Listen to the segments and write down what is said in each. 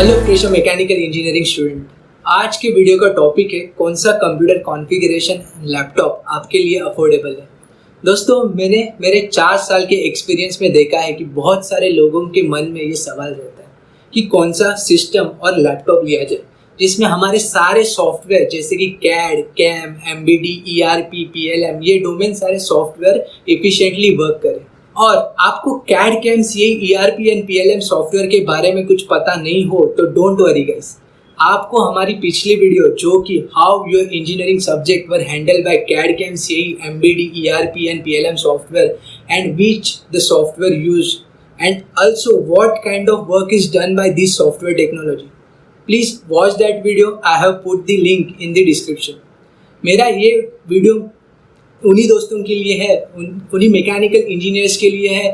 Hello fresher mechanical engineering student. आज के video का टॉपिक है कौन सा कंप्यूटर कॉन्फ़िगरेशन लैपटॉप आपके लिए अफोर्डेबल है। दोस्तों, मैंने मेरे 4 साल के एक्सपीरियंस में देखा है कि बहुत सारे लोगों के मन में ये सवाल रहता है कि कौन सा सिस्टम और लैपटॉप लिया जाए जिसमें हमारे सारे सॉफ्टवेयर जैसे कि CAD, CAM, MBD, ERP, PLM ये डोमेन सारे सॉफ्टवेयर एफिशिएंटली वर्क करें। और आपको CAD, CAM, CA, ERP and PLM software के बारे में कुछ पता नहीं हो तो डोंट वरी गाइस। आपको हमारी पिछली वीडियो जो कि how your engineering subject were handle by CAD, CAM, CA, MBD, ERP and PLM software and which the software use and also what kind of work is done by this software technology. Please watch that video. I have put the link in the description. मेरा ये video उन्हीं दोस्तों के लिए है, उन्हीं mechanical engineers के लिए है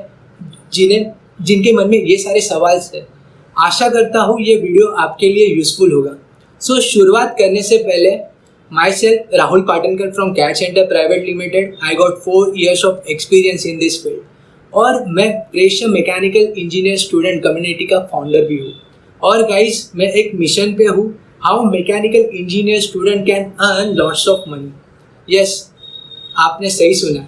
जिनके मन में ये सारे सवाल है। आशा करता हूँ ये वीडियो आपके लिए यूजफुल होगा। सो शुरुआत करने से पहले myself Rahul Patankar from CAD centre private limited. I got 4 years of experience in this field और मैं fresher mechanical engineer student community का फाउंडर भी हूँ। और गाइस, मैं एक मिशन पे हूँ, how mechanical engineer student can earn lots of money. Yes, आपने सही सुना।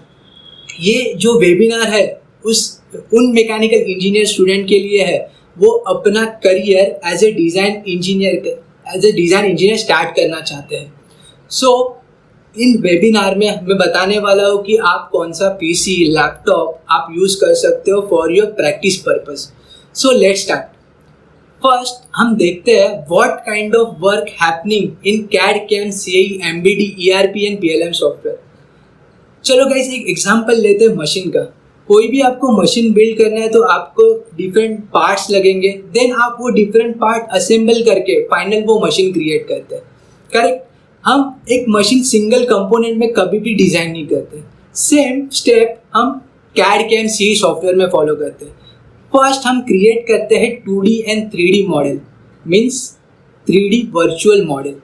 ये जो वेबिनार है उन मैकेनिकल इंजीनियर स्टूडेंट के लिए है वो अपना career as a design engineer start करना चाहते हैं। सो इन वेबिनार में मैं बताने वाला हूँ कि आप कौन सा पीसी, लैपटॉप आप यूज़ कर सकते हो for your practice purpose. So let's start. First हम देखते हैं what kind of work happening in CAD, CAM, CA, MBD, ERP and PLM software. चलो गाइस, एक एग्जांपल लेते हैं मशीन का। कोई भी आपको मशीन बिल्ड करना है तो आपको डिफरेंट पार्ट्स लगेंगे, देन आप वो डिफरेंट पार्ट असेंबल करके फाइनल वो मशीन क्रिएट करते हैं। करेक्ट? हम एक मशीन सिंगल कंपोनेंट में कभी भी डिज़ाइन नहीं करते। सेम स्टेप हम कैड, कैम, सीए सॉफ्टवेयर में फॉलो करते हैं। फर्स्ट हम क्रिएट करते हैं 2D and 3D model, means 3D virtual model.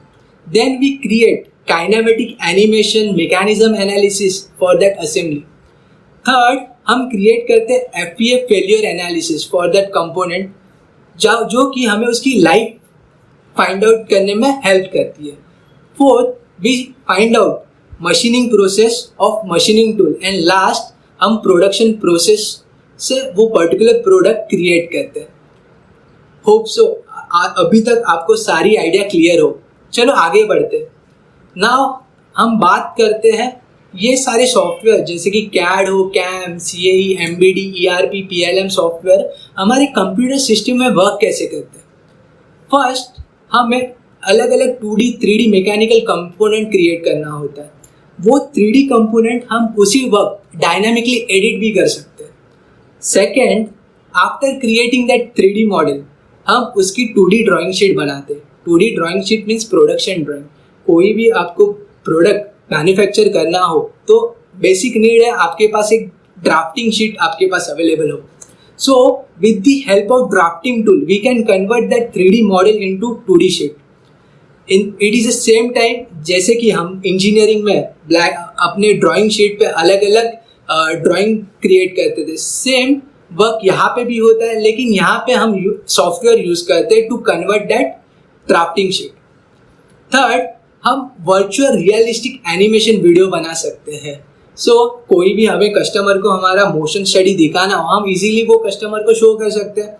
Then we create kinematic animation, mechanism analysis for that assembly. Third, हम क्रिएट करते हैं FEA failure analysis for that component, जो कि हमें उसकी लाइफ फाइंड आउट करने में हेल्प करती है। Fourth, we find out machining process of machining tool and last हम प्रोडक्शन प्रोसेस से वो पर्टिकुलर प्रोडक्ट क्रिएट करते हैं। होप सो अभी तक आपको सारी आइडिया क्लियर हो। चलो आगे बढ़ते हैं। नाउ हम बात करते हैं ये सारे सॉफ्टवेयर जैसे कि कैड हो, CAM, CA, MBD, ERP, PLM software हमारे कंप्यूटर सिस्टम में वर्क कैसे करते हैं। फर्स्ट, हमें अलग अलग 2D 3D mechanical component create करना होता है। वो 3D कंपोनेंट हम उसी वक्त डायनामिकली एडिट भी कर सकते हैं। Second, after creating that 3D model हम उसकी 2D ड्राइंग शीट बनाते हैं। 2D drawing sheet means production drawing. कोई भी आपको प्रोडक्ट मैन्युफैक्चर करना हो तो बेसिक नीड है आपके पास एक ड्राफ्टिंग शीट आपके पास अवेलेबल हो। So with the help of drafting tool we can convert that 3D model into 2D sheet. It is the same time जैसे कि हम इंजीनियरिंग में अपने ड्राइंग शीट पे अलग अलग ड्राइंग क्रिएट करते थे। सेम वर्क यहाँ पे भी होता है, लेकिन यहाँ पे हम सॉफ्टवेयर यूज़ करते हैं to convert that drafting sheet. Third, हम वर्चुअल रियलिस्टिक एनिमेशन वीडियो बना सकते हैं। सो कोई भी हमें कस्टमर को हमारा मोशन स्टडी दिखाना हो, हम इजीली वो कस्टमर को शो कर सकते हैं।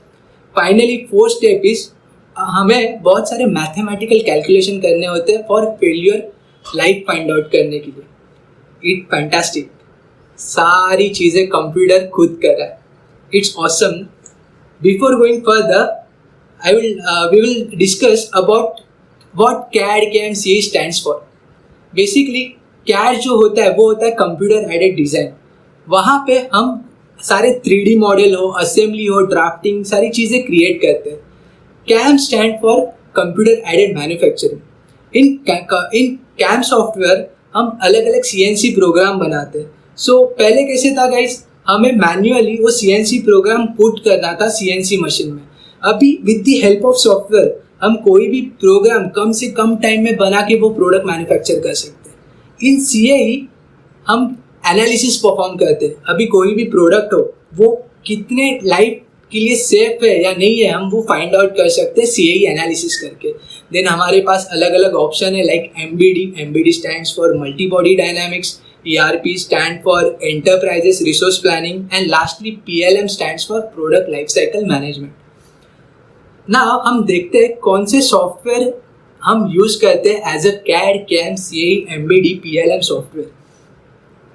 फाइनली फोर्थ स्टेप इज हमें बहुत सारे मैथमेटिकल कैलकुलेशन करने होते हैं for failure life find out करने के लिए। इट फैंटास्टिक, सारी चीज़ें कंप्यूटर खुद कर रहा है। It's awesome. Before going further we will discuss about what CAD, CAM, CA stands for. Basically CAD जो होता है वो होता है कंप्यूटर एडेड डिज़ाइन। वहाँ पे हम सारे 3D मॉडल हो, असेंबली हो, ड्राफ्टिंग सारी चीज़ें क्रिएट करते हैं। CAM stand for computer aided manufacturing. इन कैम सॉफ्टवेयर हम अलग अलग CNC प्रोग्राम बनाते हैं। सो पहले कैसे था गाइस, हमें मैन्युअली वो CNC प्रोग्राम पुट करना था CNC मशीन में। अभी with the help of software हम कोई भी प्रोग्राम कम से कम टाइम में बना के वो प्रोडक्ट मैन्युफैक्चर कर सकते हैं। इन CA ही हम एनालिसिस परफॉर्म करते हैं। अभी कोई भी प्रोडक्ट हो वो कितने लाइफ के लिए सेफ है या नहीं है हम वो फाइंड आउट कर सकते हैं CAE एनालिसिस करके। देन हमारे पास अलग अलग ऑप्शन है like MBD stands for multi body dynamics, ERP stand for enterprises resource planning and lastly PLM stands for product life cycle management. ना हम देखते हैं कौन से सॉफ्टवेयर हम यूज करते हैं as a CAD, CAM, CAE, MBD, PLM software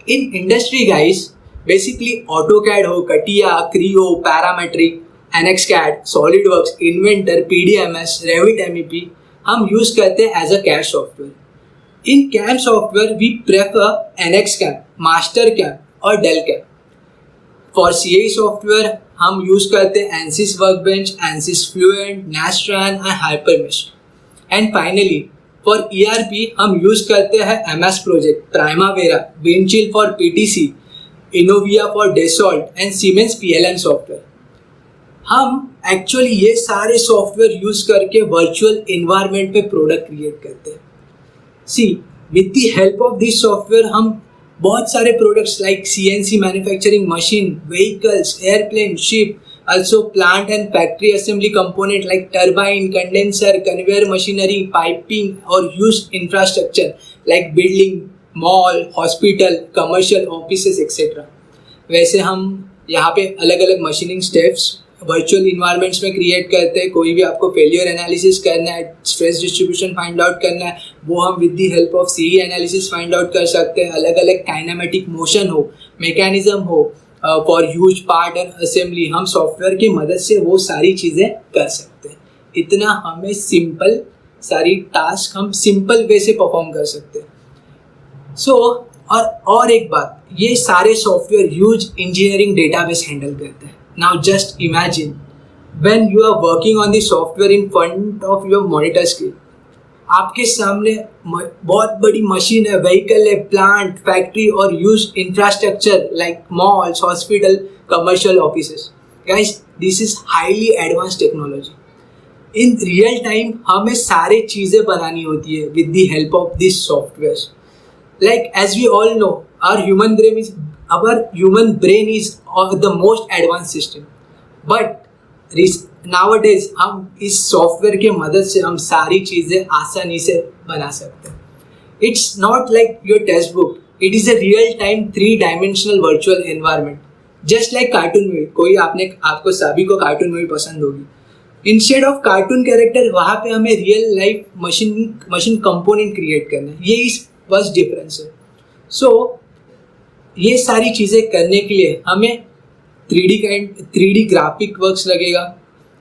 in industry guys. Basically AutoCAD हो, CATIA, Creo, parametric, NXCAD, SolidWorks, Inventor, PDMS, Revit MEP हम यूज करते हैं as a CAD software. In CAM software we prefer NXCAM, MasterCAM और DellCAM। For CAE software हम use करते हैं ANSYS Workbench, ANSYS Fluent, Nastran and HyperMesh। And finally for ERP हम use करते हैं MS Project, Primavera, Windchill for PTC, Innovia for Dassault and Siemens PLM software. हम actually ये सारे software use करके वर्चुअल इन्वायरमेंट पे प्रोडक्ट क्रिएट करते हैं। See with the help of this software हम बहुत सारे products like CNC manufacturing machine, vehicles, airplane, ship, also plant and factory assembly component like turbine, condenser, conveyor machinery, piping or used infrastructure like building, mall, hospital, commercial offices etc. वैसे हम यहाँ पे अलग अलग machining steps virtual environments में create करते हैं। कोई भी आपको फेलियर एनालिसिस करना है, स्ट्रेस डिस्ट्रीब्यूशन फाइंड आउट करना है, वो हम with the help of CAE analysis find out कर सकते हैं। अलग अलग काइनेमेटिक मोशन हो, मैकेनिज्म हो, for huge part and assembly हम सॉफ्टवेयर की मदद से वो सारी चीज़ें कर सकते हैं। इतना हमें सिंपल सारी टास्क हम सिंपल वे से परफॉर्म कर सकते हैं। सो और एक बात, ये सारे software huge engineering database handle करते हैं। Now just imagine when you are working on the software in front of your monitor screen, आपके सामने बहुत बड़ी मशीन है, व्हीकल है, प्लांट, फैक्ट्री और huge infrastructure like malls, hospital, commercial offices. Guys this is highly advance technology. In real time हमें सारे चीज़ें बनानी होती है with the help of this software. Like as we all know our human brain is the most advance system, but nowadays हम इस software के मदद से हम सारी चीज़ें आसानी से बना सकते हैं। It's not like your text book, it is a real time 3 dimensional virtual environment, just like cartoon movie. आपको सभी को कार्टून मूवी पसंद होगी। इंस्टेड ऑफ कार्टून कैरेक्टर वहाँ पे हमें real life machine component create करना है। ये इस बस डिफरेंस है। सो ये सारी चीज़ें करने के लिए हमें 3D ग्राफिक वर्क्स लगेगा।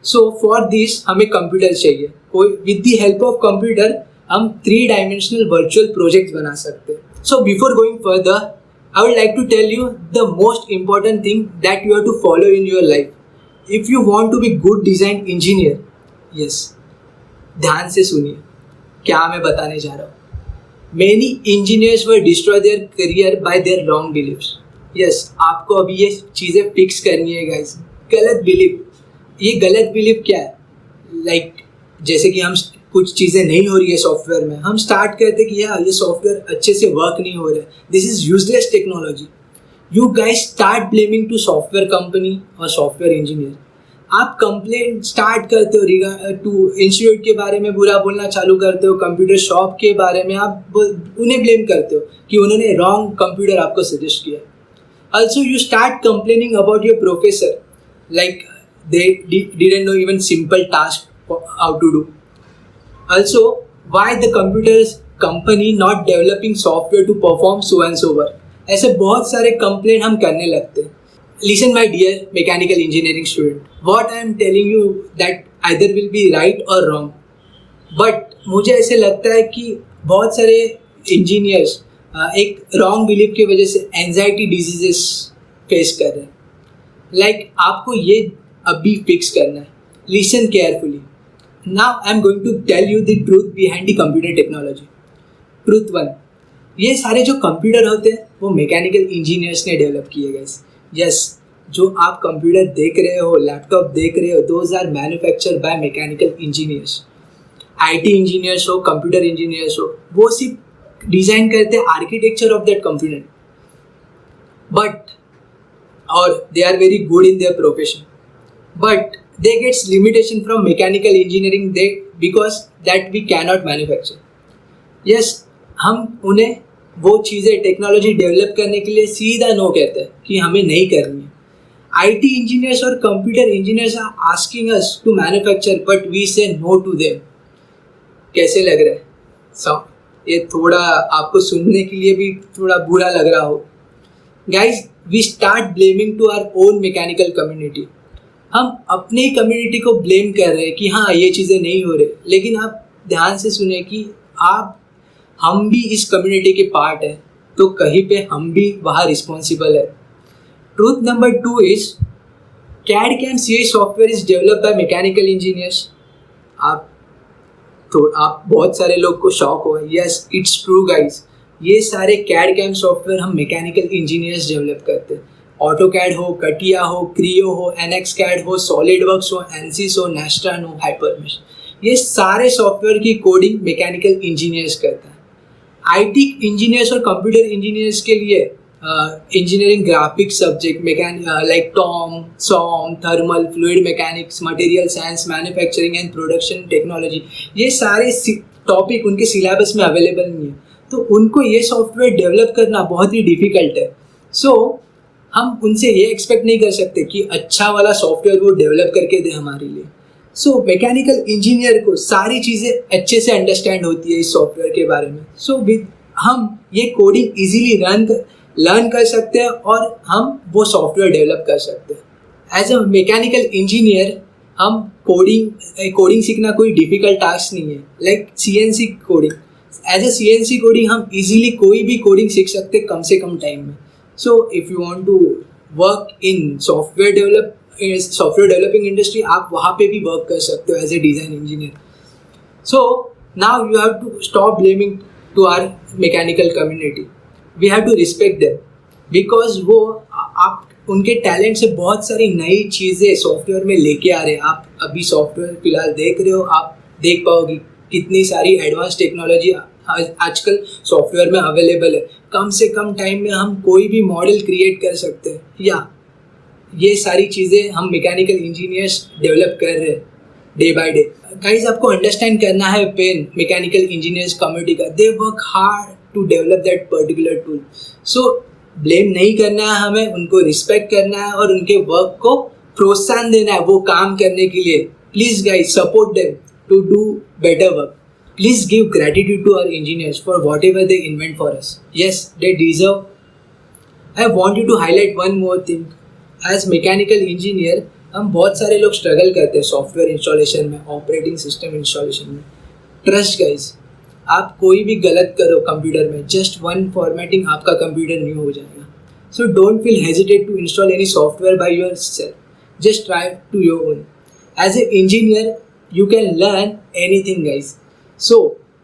सो फॉर दिस हमें कंप्यूटर चाहिए। कोई with the help of computer हम 3 डायमेंशनल वर्चुअल प्रोजेक्ट बना सकते हैं। So before going further I would like to tell you the most important thing that you have to follow in your life if you want to be good design engineer. Yes, ध्यान से सुनिए क्या मैं बताने जा रहा हूँ। Many engineers will destroy their career by their wrong beliefs. Yes, आपको अभी ये चीज़ें फिक्स करनी है गाइस। गलत बिलीफ, ये गलत बिलीफ क्या है? लाइक जैसे कि हम कुछ चीज़ें नहीं हो रही है सॉफ्टवेयर में, हम स्टार्ट करते कि यार ये सॉफ्टवेयर अच्छे से वर्क नहीं हो रहा है, this is useless technology. You guys start blaming to software company और सॉफ्टवेयर इंजीनियर। आप कंप्लेंट स्टार्ट करते हो टू इंस्टीट्यूट के बारे में बुरा बोलना चालू करते हो, कंप्यूटर शॉप के बारे में आप उन्हें ब्लेम करते हो कि उन्होंने रॉन्ग कंप्यूटर आपको सजेस्ट किया। Also you start complaining about your professor like they didn't know even simple task how to do. Also why the computer company not developing software to perform so and so work. ऐसे बहुत सारे complaint हम करने लगते हैं। Listen my dear mechanical engineering student, what I am telling you that either will be right or wrong, but मुझे ऐसे लगता है कि बहुत सारे इंजीनियर्स एक रॉन्ग बिलीफ की वजह से एंजाइटी डिजीजेस फेस कर रहे हैं। लाइक आपको ये अभी फिक्स करना है। Listen carefully. Now I am going to tell you the truth behind the computer technology. Truth 1, ये सारे जो कंप्यूटर होते हैं वो मैकेनिकल इंजीनियर्स ने डेवलप किए गए। यस, जो आप कंप्यूटर देख रहे हो, लैपटॉप देख रहे हो, those are manufacture by mechanical engineers. IT engineers हो, कंप्यूटर इंजीनियर्स हो, वो सिर्फ डिज़ाइन करते हैं architecture of that computer, but और they are very good in their profession. but they gets limitation from mechanical engineering they because that we cannot manufacture. Yes, हम उन्हें वो चीज़ें टेक्नोलॉजी डेवलप करने के लिए सीधा नो कहते हैं कि हमें नहीं करनी है. IT इंजीनियर्स और computer engineers are asking us to manufacture but we say no to them. कैसे लग रहा है? ये थोड़ा आपको सुनने के लिए भी थोड़ा बुरा लग रहा हो. Guys, we start blaming to our own mechanical community. हम अपने ही कम्युनिटी को ब्लेम कर रहे हैं कि हाँ ये चीज़ें नहीं हो रही, लेकिन आप ध्यान से सुने कि हम भी इस कम्युनिटी के पार्ट है, तो कहीं पे हम भी वहाँ रिस्पॉन्सिबल है. Truth number 2 is CAD CAM CAE software is developed by mechanical engineers. आप बहुत सारे लोग को शॉक हुआ. Yes, it's true guys. ये सारे CAD CAM सॉफ्टवेयर हम मैकेनिकल इंजीनियर्स डेवलप करते हैं. AutoCAD हो, CATIA हो, Creo हो, NXCAD हो, SolidWorks हो, ANSYS हो, Nastran हो, HyperMesh, ये सारे सॉफ्टवेयर की कोडिंग मैकेनिकल इंजीनियर्स करता है. IT इंजीनियर्स और कंप्यूटर इंजीनियर्स के लिए engineering graphics subject like TOM, SOM, thermal, fluid mechanics, material science, manufacturing and production technology, ये सारे टॉपिक उनके सिलेबस में अवेलेबल नहीं है, तो उनको ये सॉफ्टवेयर डेवलप करना बहुत ही डिफिकल्ट है. सो हम उनसे ये एक्सपेक्ट नहीं कर सकते कि अच्छा वाला सॉफ्टवेयर वो डेवलप करके दे हमारे लिए. सो मैकेनिकल इंजीनियर को सारी चीज़ें अच्छे से अंडरस्टैंड होती है इस सॉफ्टवेयर के बारे में. सो हम ये कोडिंग इजीली लर्न कर सकते हैं और हम वो सॉफ्टवेयर डेवलप कर सकते हैं. एज अ मैकेनिकल इंजीनियर हम कोडिंग सीखना कोई डिफ़िकल्ट टास्क नहीं है. Like CNC coding, as a CNC coding हम इजीली कोई भी कोडिंग सीख सकते हैं कम से कम टाइम में. So if you want to work in software developing industry, आप वहाँ पे भी work कर सकते हो as a design engineer. So now you have to stop blaming to our mechanical community. We have to respect them because वो आप उनके टैलेंट से बहुत सारी नई चीज़ें सॉफ्टवेयर में लेके आ रहे हैं. आप अभी सॉफ्टवेयर फिलहाल देख रहे हो, आप देख पाओगे कितनी सारी एडवांस टेक्नोलॉजी आजकल सॉफ्टवेयर में अवेलेबल है. कम से कम टाइम में हम कोई भी मॉडल क्रिएट कर सकते हैं. या ये सारी चीज़ें हम मैकेनिकल इंजीनियर्स डेवलप कर रहे हैं डे बाय डे. गाइस, आपको अंडरस्टैंड करना है पेन मैकेनिकल इंजीनियर्स कम्युनिटी का. They work hard to develop that particular tool. So blame नहीं करना है, हमें उनको रिस्पेक्ट करना है और उनके वर्क को प्रोत्साहन देना है वो काम करने के लिए. Please guys, support them to do better work. Please give gratitude to our engineers for whatever they invent for us. Yes, they deserve. I want you to highlight one more thing. As mechanical engineer, हम बहुत सारे लोग struggle करते हैं software installation में, operating system installation में. Trust guys, आप कोई भी गलत करो कंप्यूटर में, जस्ट वन फॉर्मेटिंग आपका कंप्यूटर न्यू हो जाएगा. So don't feel hesitate to install any software by yourself. Just try to your own. As a engineer you can learn anything guys. So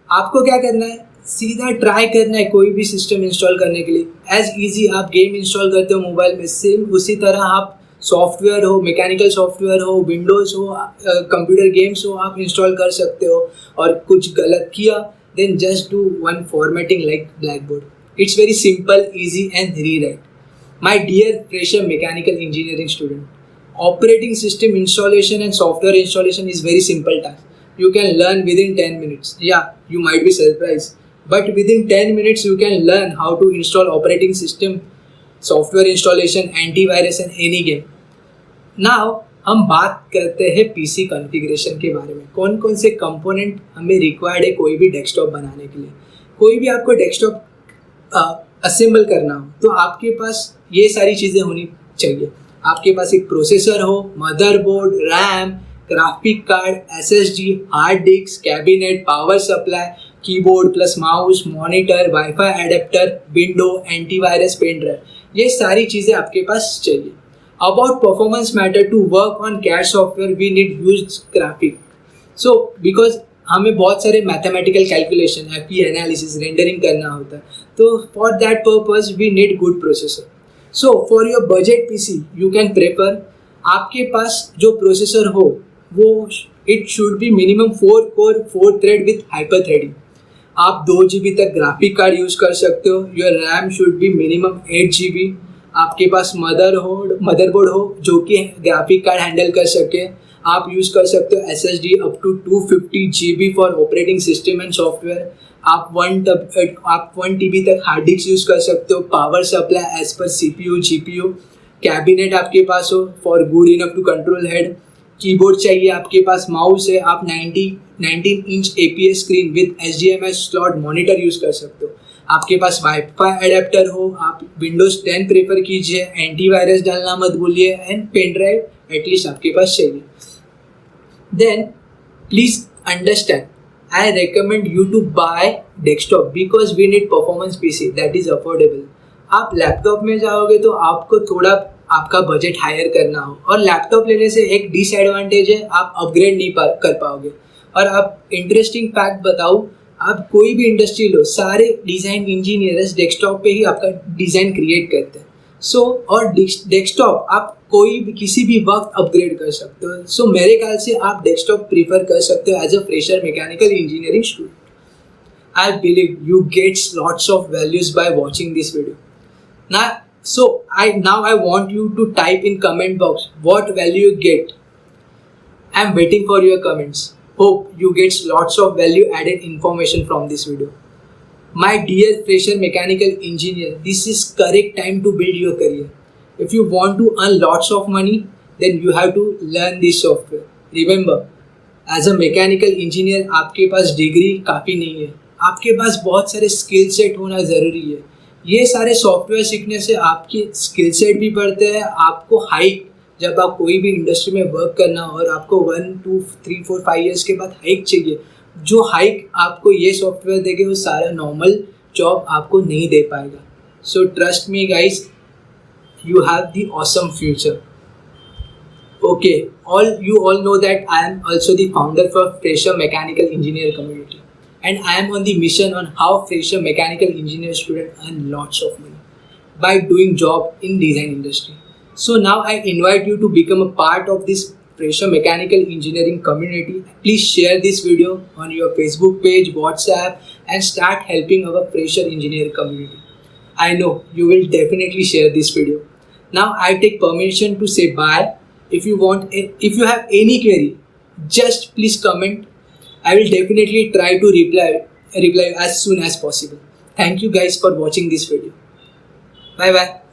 आपको क्या करना है, सीधा try करना है कोई भी सिस्टम इंस्टॉल करने के लिए. एज ईजी आप गेम इंस्टॉल करते हो मोबाइल में, सेम उसी तरह आप सॉफ्टवेयर हो, मैकेनिकल सॉफ्टवेयर हो, विंडोज़ हो, कंप्यूटर गेम्स हो, आप इंस्टॉल कर सकते हो. और कुछ गलत किया then just do one formatting like blackboard. It's very simple, easy and rewrite. My dear fresher mechanical engineering student, operating system installation and software installation is very simple task. You can learn within 10 minutes. Yeah, you might be surprised, but within 10 minutes you can learn how to install operating system, software installation, antivirus and any game. Now हम बात करते हैं PC configuration के बारे में. कौन कौन से कंपोनेंट हमें रिक्वायर्ड है कोई भी डेस्कटॉप बनाने के लिए. कोई भी आपको डेस्कटॉप असेंबल करना हो तो आपके पास ये सारी चीज़ें होनी चाहिए. आपके पास एक प्रोसेसर हो, motherboard, RAM, graphic card, SSD, hard disk, cabinet, power supply, keyboard plus mouse, monitor, WiFi adapter, window, antivirus, pen drive, ये सारी चीज़ें आपके पास चाहिए. About performance matter to work on CAD software we need huge graphic. So because हमें बहुत सारे mathematical calculation, FE analysis, rendering करना होता है, तो for that purpose we need good processor. So for your budget PC you can prefer, आपके पास जो processor हो वो it should be minimum 4 core 4 thread with hyper threading. आप 2 GB तक ग्राफिक कार्ड यूज़ कर सकते हो. Your RAM should be minimum 8 GB. आपके पास मदरबोर्ड हो जो कि ग्राफिक कार्ड हैंडल कर सके। आप यूज़ कर सकते हो SSD up to 250 GB for operating system and software. आप 1 TB तक हार्ड डिस्क यूज़ कर सकते हो। Power supply as per CPU GPU। Cabinet आपके पास हो for good enough to control heat. Keyboard चाहिए आपके पास। माउस है। आप 19 inch APS screen with HDMI slot monitor use कर सकते हो। आपके पास वाईफाई एडेप्टर हो। आप विंडोज़ 10 प्रेफर कीजिए। एंटीवायरस डालना मत भूलिए एंड पेन ड्राइव एटलीस्ट आपके पास चाहिए। Then please understand, I recommend you to buy desktop because we need performance PC that is affordable. आप लैपटॉप में जाओगे तो आपको थोड़ा आपका बजट हायर करना हो, और लैपटॉप लेने से एक डिसएडवांटेज है, आप अपग्रेड नहीं कर पाओगे। और आप इंटरेस्टिंग फैक्ट बताऊँ, आप कोई भी इंडस्ट्री लो, सारे डिज़ाइन इंजीनियर्स डेस्कटॉप पे ही आपका डिज़ाइन क्रिएट करते हैं। और डेस्कटॉप आप कोई भी किसी भी वक्त अपग्रेड कर सकते हो। मेरे ख्याल से आप डेस्कटॉप प्रीफर कर सकते हो as a fresher mechanical engineering student. I believe you gets lots of values by watching this video. Now I want you to type in comment box what value you get. I'm waiting for your comments. Hope you get lots of value added information from this video. My dear fresher mechanical engineer, this is correct time to build your career. If you want to earn lots of money, then you have to learn this software. Remember, as a mechanical engineer, आपके पास degree काफ़ी नहीं है, आपके पास बहुत सारे skill set होना ज़रूरी है। ये सारे सॉफ्टवेयर सीखने से आपकी स्किल सेट भी बढ़ते हैं। आपको हाइक, जब आप कोई भी इंडस्ट्री में वर्क करना हो और आपको 1 2 3 4 5 ईयर्स के बाद हाइक चाहिए, जो हाइक आपको ये सॉफ्टवेयर देगा वो सारा नॉर्मल जॉब आपको नहीं दे पाएगा। So trust me guys, you have the awesome future. Okay, you all know that I am also the founder for Fresher Mechanical Engineer community, and I am on the mission on how Fresher Mechanical Engineer students earn lots of money by doing job in design industry. So now I invite you to become a part of this Fresher Mechanical Engineering community. Please share this video on your Facebook page, WhatsApp, and start helping our Fresher Engineer community. I know you will definitely share this video. Now I take permission to say bye. If you have any query, just please comment. I will definitely try to reply as soon as possible. Thank you guys for watching this video. Bye bye.